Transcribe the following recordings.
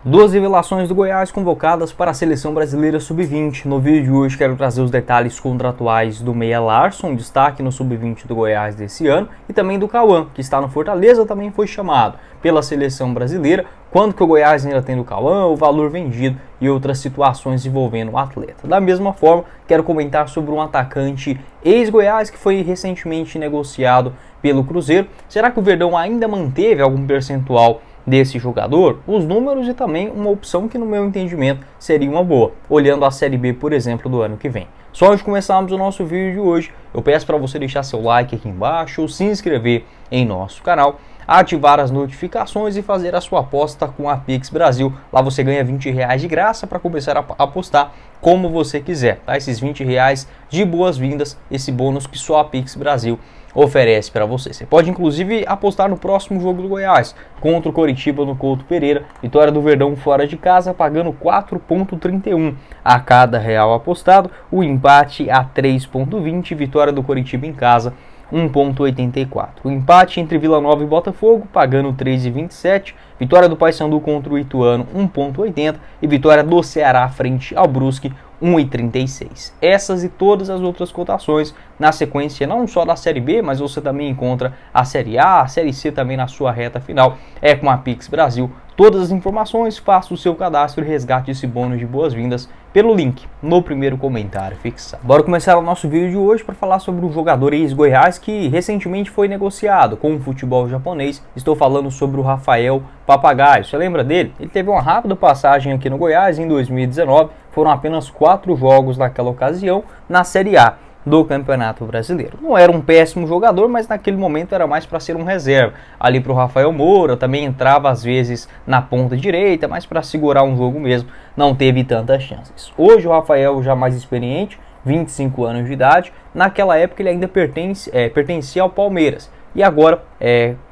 Duas revelações do Goiás convocadas para a Seleção Brasileira Sub-20. No vídeo de hoje quero trazer os detalhes contratuais do Meia Larson, destaque no Sub-20 do Goiás desse ano, e também do Cauã, que está no Fortaleza, também foi chamado pela Seleção Brasileira, quando que o Goiás ainda tem do Cauã, o valor vendido e outras situações envolvendo o atleta. Da mesma forma, quero comentar sobre um atacante ex-Goiás que foi recentemente negociado pelo Cruzeiro. Será que o Verdão ainda manteve algum percentual desse jogador? Os números e também uma opção que no meu entendimento seria uma boa, olhando a Série B, por exemplo, do ano que vem. Só antes de começarmos o nosso vídeo de hoje, eu peço para você deixar seu like aqui embaixo, se inscrever em nosso canal, ativar as notificações e fazer a sua aposta com a Pix Brasil. Lá você ganha R$20 de graça para começar a apostar como você quiser, tá? Esses R$20 de boas-vindas, esse bônus que só a Pix Brasil oferece para você. Você pode inclusive apostar no próximo jogo do Goiás contra o Coritiba no Couto Pereira, vitória do Verdão fora de casa, pagando 4,31 a cada real apostado, o empate a 3,20, vitória do Coritiba em casa 1,84. O empate entre Vila Nova e Botafogo, pagando 3,27. Vitória do Paysandu contra o Ituano, 1,80. E vitória do Ceará frente ao Brusque, 1,36. Essas e todas as outras cotações na sequência não só da Série B, mas você também encontra a Série A, a Série C também na sua reta final, é com a Pix Brasil. Todas as informações, faça o seu cadastro e resgate esse bônus de boas-vindas pelo link no primeiro comentário fixado. Bora começar o nosso vídeo de hoje para falar sobre um jogador ex-Goiás que recentemente foi negociado com o futebol japonês. Estou falando sobre o Rafael Papagaio. Você lembra dele? Ele teve uma rápida passagem aqui no Goiás em 2019, foram apenas 4 jogos naquela ocasião na Série A do Campeonato Brasileiro. Não era um péssimo jogador, mas naquele momento era mais para ser um reserva. Ali para o Rafael Moura, também entrava às vezes na ponta direita, mas para segurar um jogo mesmo, não teve tantas chances. Hoje o Rafael já mais experiente, 25 anos de idade, naquela época ele ainda pertencia ao Palmeiras. E agora,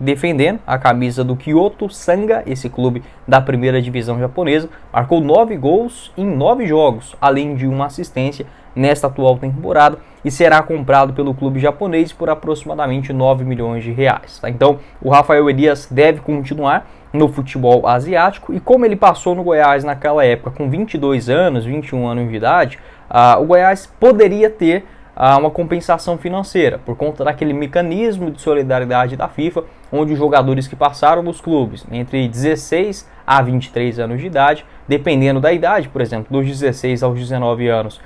defendendo a camisa do Kyoto Sanga, esse clube da primeira divisão japonesa, marcou 9 gols em 9 jogos, além de uma assistência nesta atual temporada, e será comprado pelo clube japonês por aproximadamente 9 milhões de reais. Tá? Então, o Rafael Elias deve continuar no futebol asiático, e como ele passou no Goiás naquela época com 22 anos, 21 anos de idade, o Goiás poderia ter uma compensação financeira, por conta daquele mecanismo de solidariedade da FIFA, onde os jogadores que passaram nos clubes entre 16 a 23 anos de idade, dependendo da idade, por exemplo, dos 16 aos 19 anos,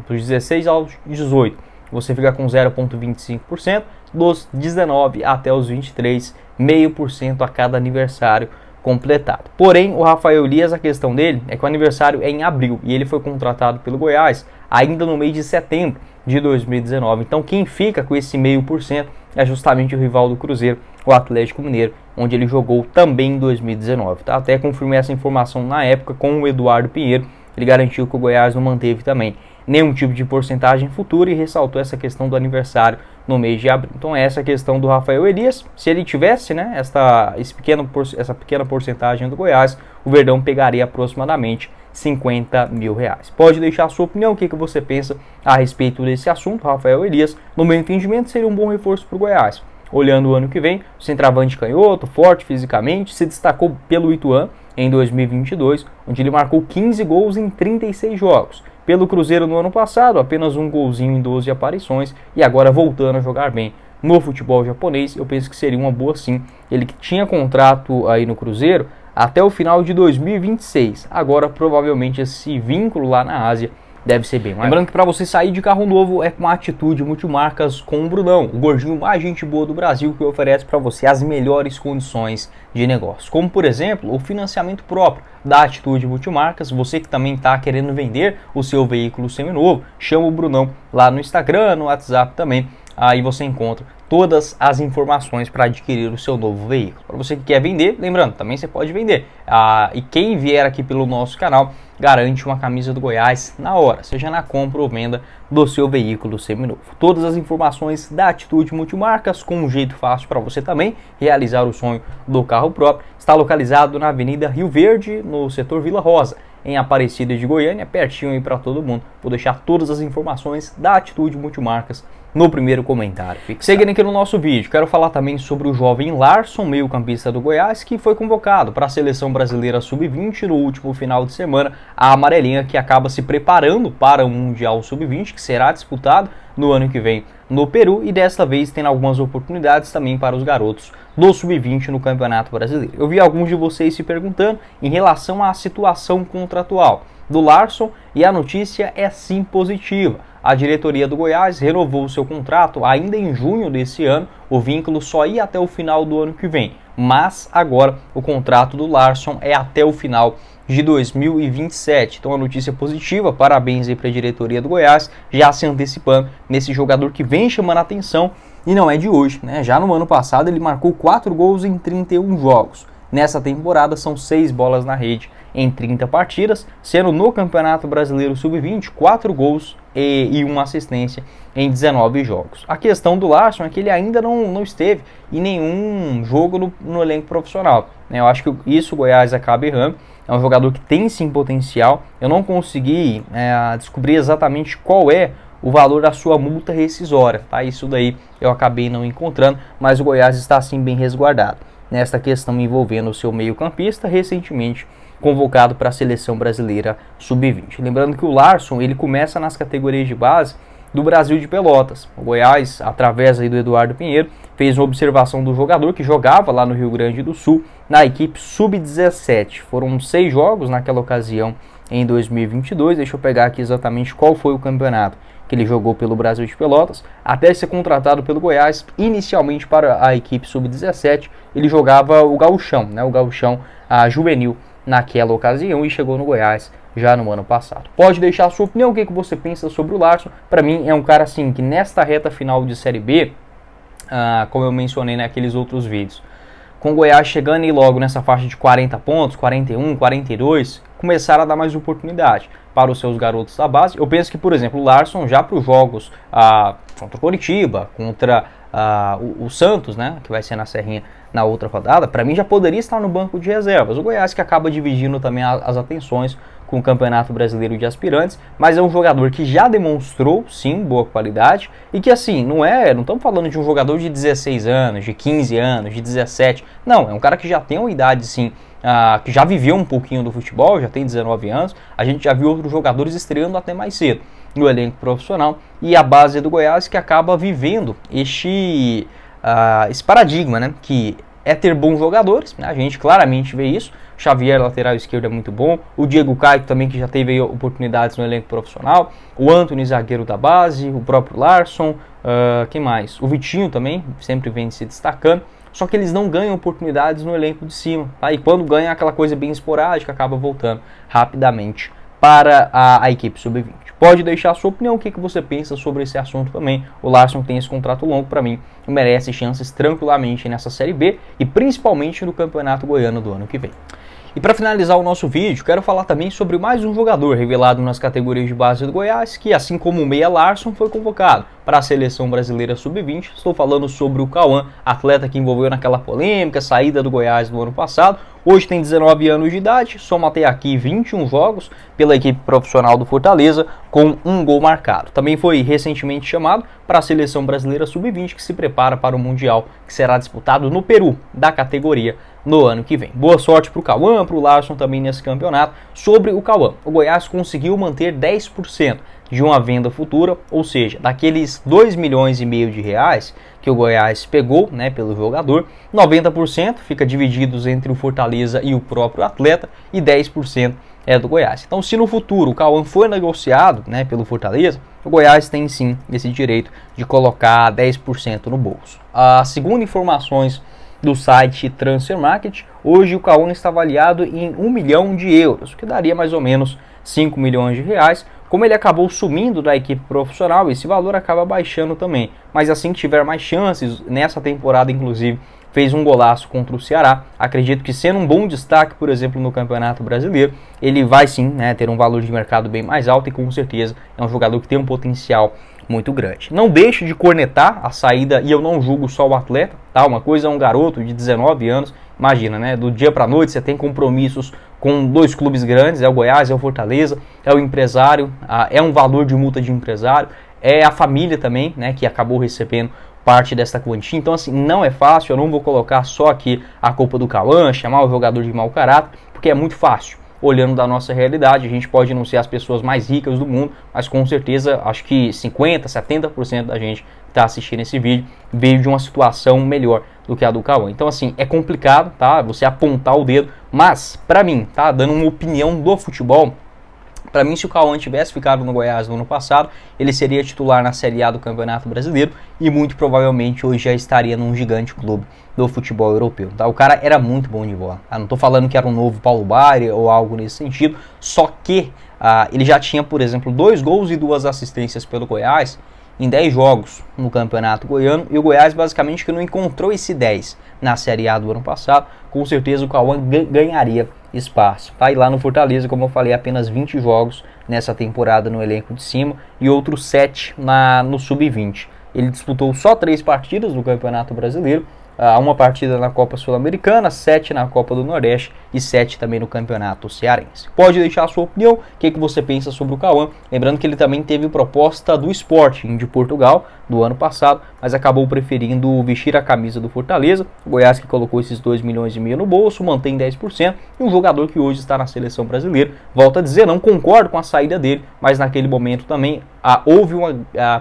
dos 16 aos 18, você fica com 0,25%, dos 19 até os 23, 0,5% a cada aniversário completado. Porém, o Rafael Elias, a questão dele é que o aniversário é em abril e ele foi contratado pelo Goiás ainda no mês de setembro de 2019. Então, quem fica com esse 0,5% é justamente o rival do Cruzeiro, o Atlético Mineiro, onde ele jogou também em 2019. Tá? Até confirmei essa informação na época com o Eduardo Pinheiro. Ele garantiu que o Goiás não manteve também nenhum tipo de porcentagem futura e ressaltou essa questão do aniversário no mês de abril. Então essa é a questão do Rafael Elias. Se ele tivesse essa pequena porcentagem do Goiás, o Verdão pegaria aproximadamente 50 mil reais. Pode deixar a sua opinião, o que você pensa a respeito desse assunto. Rafael Elias, no meu entendimento, seria um bom reforço para o Goiás. Olhando o ano que vem, o centroavante canhoto, forte fisicamente, se destacou pelo Ituano em 2022, onde ele marcou 15 gols em 36 jogos. Pelo Cruzeiro no ano passado, apenas um golzinho em 12 aparições, e agora voltando a jogar bem no futebol japonês, eu penso que seria uma boa sim. Ele que tinha contrato aí no Cruzeiro até o final de 2026, agora provavelmente esse vínculo lá na Ásia deve ser bem maior. Lembrando que para você sair de carro novo é com a Atitude Multimarcas com o Brunão, o gordinho mais gente boa do Brasil, que oferece para você as melhores condições de negócio. Como, por exemplo, o financiamento próprio da Atitude Multimarcas. Você que também está querendo vender o seu veículo seminovo, chama o Brunão lá no Instagram, no WhatsApp também. Aí você encontra todas as informações para adquirir o seu novo veículo. Para você que quer vender, lembrando, também você pode vender. E quem vier aqui pelo nosso canal garante uma camisa do Goiás na hora, seja na compra ou venda do seu veículo seminovo. Todas as informações da Atitude Multimarcas, com um jeito fácil para você também realizar o sonho do carro próprio, está localizado na Avenida Rio Verde, no setor Vila Rosa, em Aparecida de Goiânia, pertinho aí para todo mundo. Vou deixar todas as informações da Atitude Multimarcas no primeiro comentário. Seguindo aqui no nosso vídeo, quero falar também sobre o jovem Larson, meio-campista do Goiás, que foi convocado para a seleção brasileira sub-20 no último final de semana. A amarelinha que acaba se preparando para o Mundial Sub-20, que será disputado no ano que vem no Peru, e desta vez tem algumas oportunidades também para os garotos do Sub-20 no Campeonato Brasileiro. Eu vi alguns de vocês se perguntando em relação à situação contratual do Larson, e a notícia é sim positiva. A diretoria do Goiás renovou seu contrato ainda em junho desse ano, o vínculo só ia até o final do ano que vem, mas agora o contrato do Larson é até o final de 2027. Então a notícia é positiva, parabéns aí para a diretoria do Goiás, já se antecipando nesse jogador que vem chamando a atenção, e não é de hoje, né? Já no ano passado ele marcou 4 gols em 31 jogos. Nessa temporada são 6 bolas na rede em 30 partidas, sendo no Campeonato Brasileiro Sub-20 4 gols e 1 assistência em 19 jogos. A questão do Larson é que ele ainda não esteve em nenhum jogo no elenco profissional, né? Eu acho que isso o Goiás acaba errando. É um jogador que tem sim potencial. Eu não consegui descobrir exatamente qual é o valor da sua multa rescisória, tá? Isso daí eu acabei não encontrando, mas o Goiás está sim bem resguardado nesta questão envolvendo o seu meio-campista, recentemente convocado para a seleção brasileira sub-20. Lembrando que o Larson ele começa nas categorias de base do Brasil de Pelotas. O Goiás, através aí do Eduardo Pinheiro, fez uma observação do jogador que jogava lá no Rio Grande do Sul na equipe sub-17. Foram 6 jogos naquela ocasião em 2022. Deixa eu pegar aqui exatamente qual foi o campeonato que ele jogou pelo Brasil de Pelotas, até ser contratado pelo Goiás. Inicialmente para a equipe sub-17, ele jogava o gauchão, né, o gauchão juvenil naquela ocasião, e chegou no Goiás já no ano passado. Pode deixar a sua opinião, o que você pensa sobre o Larson. Para mim é um cara assim que nesta reta final de Série B, como eu mencionei naqueles outros vídeos, com o Goiás chegando aí logo nessa faixa de 40 pontos, 41, 42, começaram a dar mais oportunidade para os seus garotos da base. Eu penso que, por exemplo, o Larson já para os jogos contra o Coritiba, contra o Santos, né, que vai ser na Serrinha na outra rodada, para mim já poderia estar no banco de reservas. O Goiás que acaba dividindo também as atenções com o Campeonato Brasileiro de Aspirantes, mas é um jogador que já demonstrou, sim, boa qualidade, e que assim, não estamos falando de um jogador de 16 anos, de 15 anos, de 17, não, é um cara que já tem uma idade, sim, que já viveu um pouquinho do futebol, já tem 19 anos, a gente já viu outros jogadores estreando até mais cedo no elenco profissional, e a base do Goiás que acaba vivendo esse paradigma, né, que é ter bons jogadores, né? A gente claramente vê isso. Xavier, lateral esquerdo, é muito bom. O Diego Caio também, que já teve oportunidades no elenco profissional. O Antony, zagueiro da base. O próprio Larson. Quem mais? O Vitinho também, sempre vem se destacando. Só que eles não ganham oportunidades no elenco de cima, tá? E quando ganha, aquela coisa bem esporádica, acaba voltando rapidamente para a equipe sub-20. Pode deixar a sua opinião, o que você pensa sobre esse assunto também. O Larson tem esse contrato longo, para mim, e merece chances tranquilamente nessa Série B e principalmente no Campeonato Goiano do ano que vem. E para finalizar o nosso vídeo, quero falar também sobre mais um jogador revelado nas categorias de base do Goiás, que assim como o meia Larson foi convocado para a seleção brasileira sub-20. Estou falando sobre o Cauã, atleta que envolveu naquela polêmica saída do Goiás no ano passado. Hoje tem 19 anos de idade, soma até aqui 21 jogos pela equipe profissional do Fortaleza, com 1 gol marcado. Também foi recentemente chamado para a seleção brasileira sub-20, que se prepara para o Mundial, que será disputado no Peru, da categoria, no ano que vem. Boa sorte para o Cauã, para o Larson também nesse campeonato. Sobre o Cauã, o Goiás conseguiu manter 10% de uma venda futura, ou seja, daqueles 2,5 milhões de reais que o Goiás pegou, né, pelo jogador, 90% fica divididos entre o Fortaleza e o próprio atleta, e 10% é do Goiás. Então, se no futuro o Cauã for negociado, né, pelo Fortaleza, o Goiás tem sim esse direito de colocar 10% no bolso. Segundo informações do site Transfer Market, hoje o Cauã está avaliado em 1 milhão de euros, que daria mais ou menos 5 milhões de reais. Como ele acabou sumindo da equipe profissional, esse valor acaba baixando também. Mas assim que tiver mais chances, nessa temporada inclusive, fez um golaço contra o Ceará. Acredito que sendo um bom destaque, por exemplo, no Campeonato Brasileiro, ele vai sim, né, ter um valor de mercado bem mais alto, e com certeza é um jogador que tem um potencial muito grande. Não deixe de cornetar a saída, e eu não julgo só o atleta, tá? Uma coisa é um garoto de 19 anos, imagina, né? Do dia para noite você tem compromissos com 2 clubes grandes, é o Goiás, é o Fortaleza, é o empresário, é um valor de multa de empresário, é a família também, né, que acabou recebendo parte dessa quantia. Então, assim, não é fácil. Eu não vou colocar só aqui a culpa do Cauã, chamar o jogador de mau caráter, porque é muito fácil. Olhando da nossa realidade, a gente pode não ser as pessoas mais ricas do mundo, mas com certeza, acho que 50%, 70% da gente que está assistindo esse vídeo veio de uma situação melhor do que a do Cauã. Então, assim, é complicado, tá? Você apontar o dedo, mas, pra mim, tá? Dando uma opinião do futebol, para mim, se o Cauã tivesse ficado no Goiás no ano passado, ele seria titular na Série A do Campeonato Brasileiro e muito provavelmente hoje já estaria num gigante clube do futebol europeu. Tá? O cara era muito bom de bola. Tá? Não estou falando que era um novo Paulo Baier ou algo nesse sentido, só que ele já tinha, por exemplo, 2 gols e 2 assistências pelo Goiás em 10 jogos no Campeonato Goiano, e o Goiás basicamente que não encontrou esse 10 na Série A do ano passado. Com certeza o Cauã ganharia espaço. Tá? E lá no Fortaleza, como eu falei, apenas 20 jogos nessa temporada no elenco de cima e outros 7 no Sub-20. Ele disputou só 3 partidas no Campeonato Brasileiro, uma partida na Copa Sul-Americana, 7 na Copa do Nordeste e 7 também no Campeonato Cearense. Pode deixar a sua opinião, o que você pensa sobre o Cauã. Lembrando que ele também teve proposta do Sporting de Portugal do ano passado, mas acabou preferindo vestir a camisa do Fortaleza. O Goiás que colocou esses 2,5 milhões no bolso, mantém 10%, e um jogador que hoje está na seleção brasileira. Volto a dizer, não concordo com a saída dele, mas naquele momento também houve uma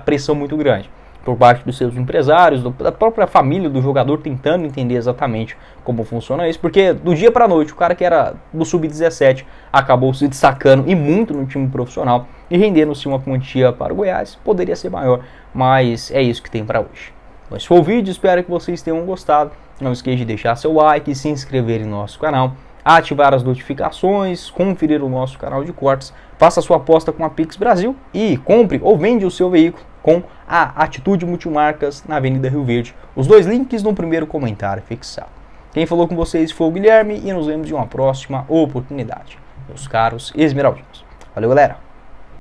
pressão muito grande por parte dos seus empresários, da própria família do jogador, tentando entender exatamente como funciona isso, porque do dia para a noite o cara que era do Sub-17 acabou se destacando e muito no time profissional e rendendo-se uma quantia para o Goiás. Poderia ser maior, mas é isso que tem para hoje. Então, esse foi o vídeo, espero que vocês tenham gostado. Não esqueça de deixar seu like, se inscrever em nosso canal, ativar as notificações, conferir o nosso canal de cortes, faça sua aposta com a Pix Brasil e compre ou vende o seu veículo com a Atitude Multimarcas na Avenida Rio Verde. Os 2 links no primeiro comentário fixado. Quem falou com vocês foi o Guilherme e nos vemos em uma próxima oportunidade, meus caros esmeraldinos. Valeu, galera!